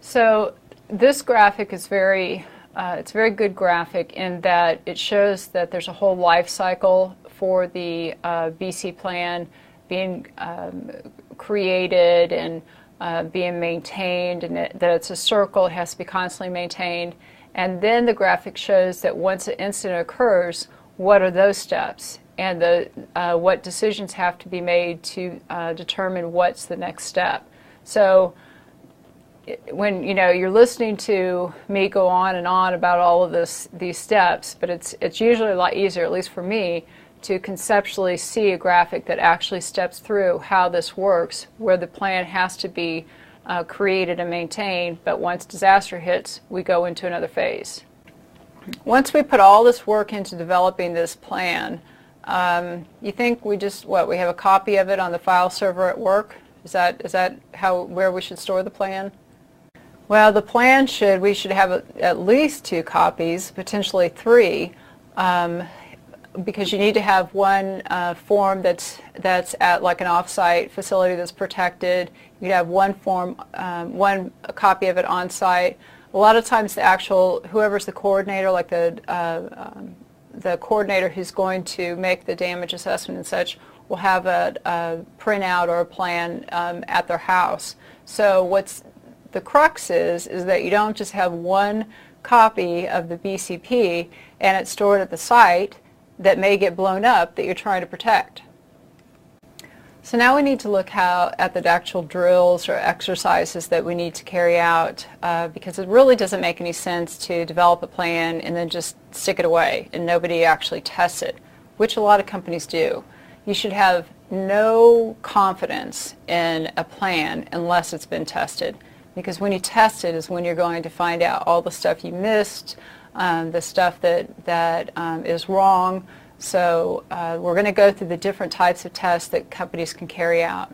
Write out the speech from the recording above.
So this graphic is it's a very good graphic in that it shows that there's a whole life cycle for the BC plan being created and being maintained, and that it's a circle, it has to be constantly maintained. And then the graphic shows that once an incident occurs, what are those steps, and what decisions have to be made to determine what's the next step. So when you're listening to me go on and on about all of these steps, but it's usually a lot easier, at least for me, to conceptually see a graphic that actually steps through how this works, where the plan has to be created and maintained, but once disaster hits, we go into another phase. Once we put all this work into developing this plan, you think we have a copy of it on the file server at work? Is that where we should store the plan? Well, the plan we should have at least 2 copies, potentially 3, because you need to have one form that's at like an off-site facility that's protected. You have one copy of it on site. A lot of times whoever's the coordinator, like the coordinator who's going to make the damage assessment and such, will have a printout or a plan at their house. So the crux is that you don't just have one copy of the BCP and it's stored at the site that may get blown up that you're trying to protect. So now we need to look at the actual drills or exercises that we need to carry out, because it really doesn't make any sense to develop a plan and then just stick it away and nobody actually tests it, which a lot of companies do. You should have no confidence in a plan unless it's been tested, because when you test it is when you're going to find out all the stuff you missed, the stuff that is wrong. So we're going to go through the different types of tests that companies can carry out.